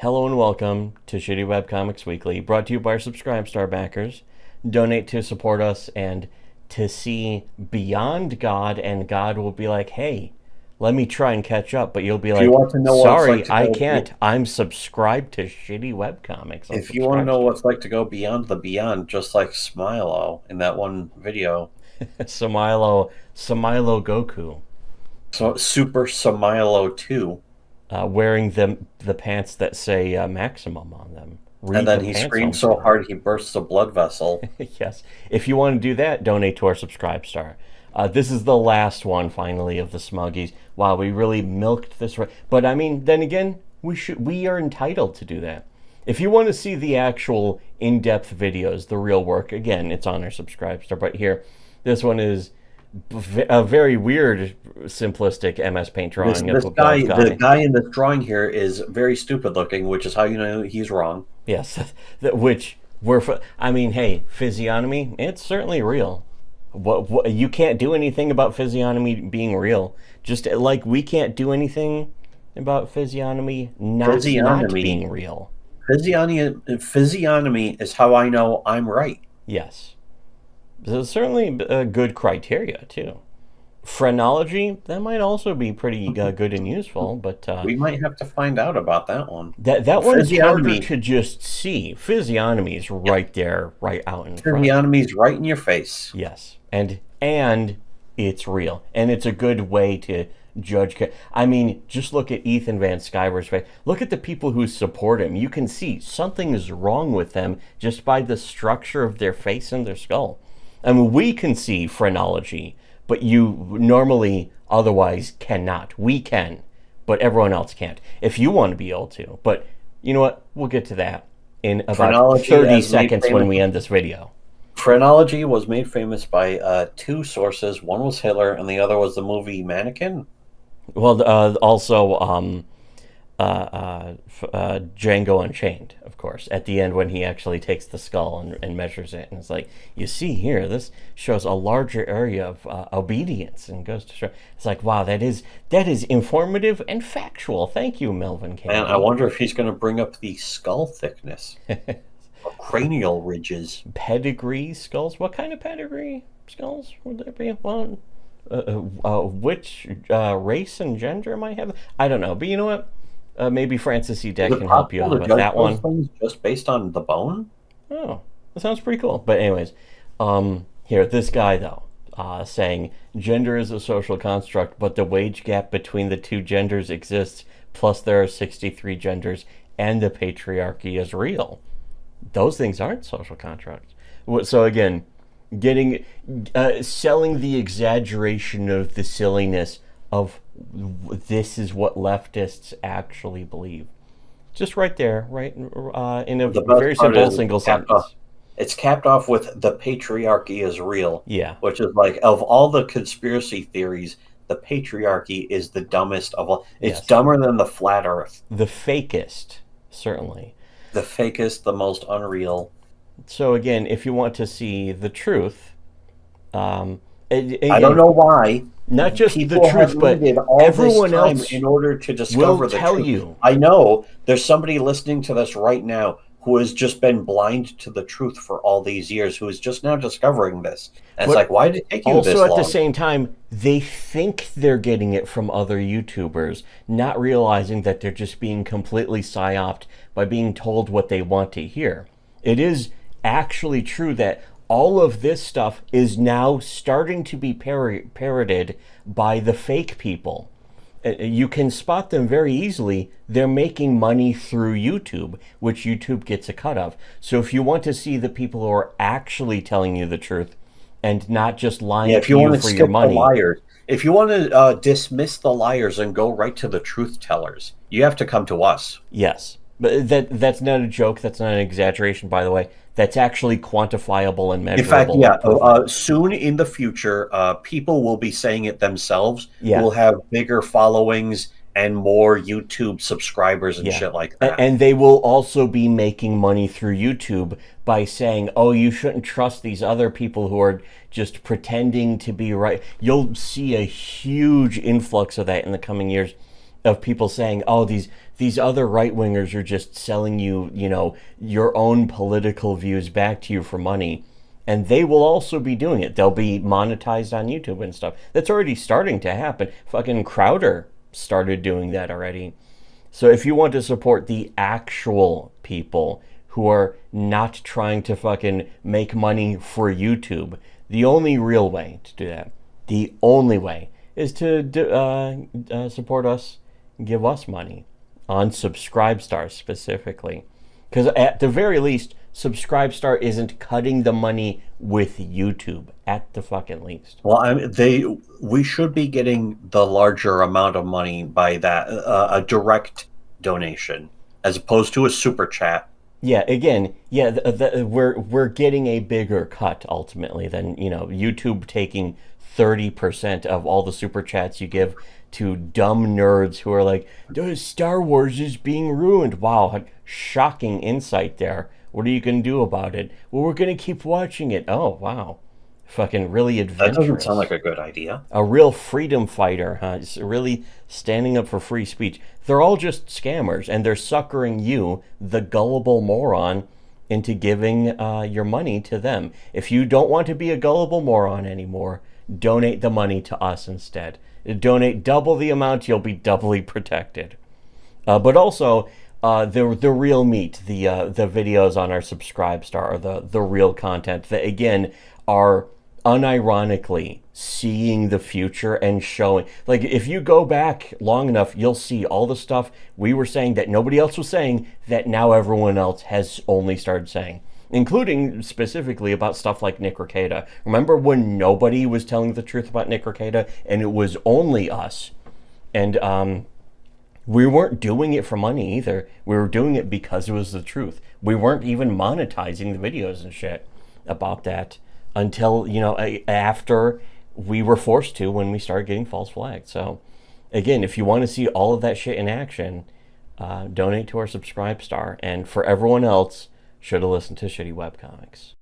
Hello and welcome to Shittywebcomics Weekly, brought to you by our Subscribe Star backers. Donate to support us and to see beyond God, and God will be like, hey, let me try and catch up, but you'll be If you like, want to know what it's like sorry, to I go, can't. I'm subscribed to Shitty Webcomics on if you want to Subscribe know Star. what it's like to go beyond the beyond, just like Smilo in that one video, Samilo Goku, so Super Samilo 2, wearing the pants that say Maximum on them. and Read then the he pants screams home so story. hard he bursts a blood vessel. Yes. If you want to do that, donate to our Subscribe Star. This is the last one, finally, of the Smuggies. Wow, we really milked this. But I mean, then again, we are entitled to do that. If you want to see the actual in-depth videos, the real work, again, it's on our Subscribe Star. But here, this one is a very weird, simplistic MS Paint This drawing of this a guy, bald the guy. guy in this drawing here, is very stupid looking, which is how you know he's wrong. Yes, which I mean, hey, physiognomy, it's certainly real. What you can't do anything about physiognomy being real. Just like we can't do anything about physiognomy not Physiognomy, being real. physiognomy is how I know I'm right. Yes, so certainly a good criteria too. Phrenology, that might also be pretty good and useful, but We might have to find out about that one. that one's harder Physiognomy, to just see. Physiognomy is yeah, right there, right out in front. physiognomy's right in your face. Yes, and it's real, and it's a good way to judge. I mean, just look at Ethan Van Sciver's face. Look at the people who support him. You can see something is wrong with them just by the structure of their face and their skull. I mean, we can see phrenology, but you normally otherwise cannot. We can, but everyone else can't. If you want to be able to, but you know what? We'll get to that in about Phrenology 30 as made seconds when famous. we end this video. Phrenology was made famous by two sources. One was Hitler, and the other was the movie Mannequin. Well, also Django Unchained, of course, at the end when he actually takes the skull and measures it, and it's like, you see here, this shows a larger area of obedience, and goes to show. It's like, wow, that is informative and factual. Thank you, Melvin And I Campbell. wonder if he's going to bring up the skull thickness, or cranial ridges. Pedigree skulls. What kind of pedigree skulls would there be? Well, which race and gender might have? I don't know, but you know what? Maybe Francis E. Is Deck it can help you possible to with judge that those one. things just based on the bone? Oh, that sounds pretty cool. But anyways, here, this guy though, saying gender is a social construct, but the wage gap between the two genders exists. Plus, there are 63 genders, and the patriarchy is real. Those things aren't social contracts. So again, getting selling the exaggeration of the silliness of this is what leftists actually believe. Just right there, right in a The best very part simple is single sentence. it's capped off with the patriarchy is real, Yeah. which is like, of all the conspiracy theories, the patriarchy is the dumbest of all. It's Yes. dumber than the flat earth. The fakest, certainly. The fakest, the most unreal. So again, if you want to see the truth, again, I don't know why not just the people have truth, but needed all everyone this time else in order to will discover the tell truth. you. I know there's somebody listening to this right now who has just been blind to the truth for all these years, who is just now discovering this. And it's But like, why did it take you this also at the long? same time, they think they're getting it from other YouTubers, not realizing that they're just being completely psyoped by being told what they want to hear. It is actually true that all of this stuff is now starting to be parroted by the fake people. You can spot them very easily. They're making money through YouTube, which YouTube gets a cut of. So if you want to see the people who are actually telling you the truth and not just lying If to you you want to for skip your the money, liars, if you want to dismiss the liars and go right to the truth tellers, you have to come to us. yes. But that's not a joke. That's not an exaggeration, by the way. That's actually quantifiable and In fact, measurable yeah, and proven. soon in the future, people will be saying it themselves, who Yeah. will have bigger followings and more YouTube subscribers and Yeah. shit like that. And they will also be making money through YouTube by saying, oh, you shouldn't trust these other people who are just pretending to be right. You'll see a huge influx of that in the coming years. of people saying, "Oh, these other right wingers are just selling you, your own political views back to you for money." And they will also be doing it. They'll be monetized on YouTube and stuff. That's already starting to happen. Fucking Crowder started doing that already. So if you want to support the actual people who are not trying to fucking make money for YouTube, the only real way to do that, the only way, is to support us, give us money on Subscribestar specifically. Because at the very least, Subscribestar isn't cutting the money with YouTube at the fucking least. Well, we should be getting the larger amount of money by that a direct donation as opposed to a super chat. Yeah, again, yeah, we're getting a bigger cut ultimately than YouTube taking 30% of all the super chats you give to dumb nerds who are like, Star Wars is being ruined. Wow, shocking insight there. What are you going to do about it? Well, we're going to keep watching it. Oh, wow. Fucking really adventurous. That doesn't sound like a good idea. A real freedom fighter, huh? It's really standing up for free speech. They're all just scammers, and they're suckering you, the gullible moron, into giving your money to them. If you don't want to be a gullible moron anymore, donate the money to us instead. Donate double the amount, you'll be doubly protected. But also, the real meat, the videos on our Subscribestar, are the real content that, again, are unironically seeing the future and showing. Like, if you go back long enough, you'll see all the stuff we were saying that nobody else was saying that now everyone else has only started saying, including specifically about stuff like Nick Rekieta. Remember when nobody was telling the truth about Nick Rekieta and it was only us? And we weren't doing it for money either. We were doing it because it was the truth. We weren't even monetizing the videos and shit about that until, after we were forced to, when we started getting false flagged. So, again, if you want to see all of that shit in action, donate to our Subscribestar. And for everyone else, should have listened to Shitty Webcomics.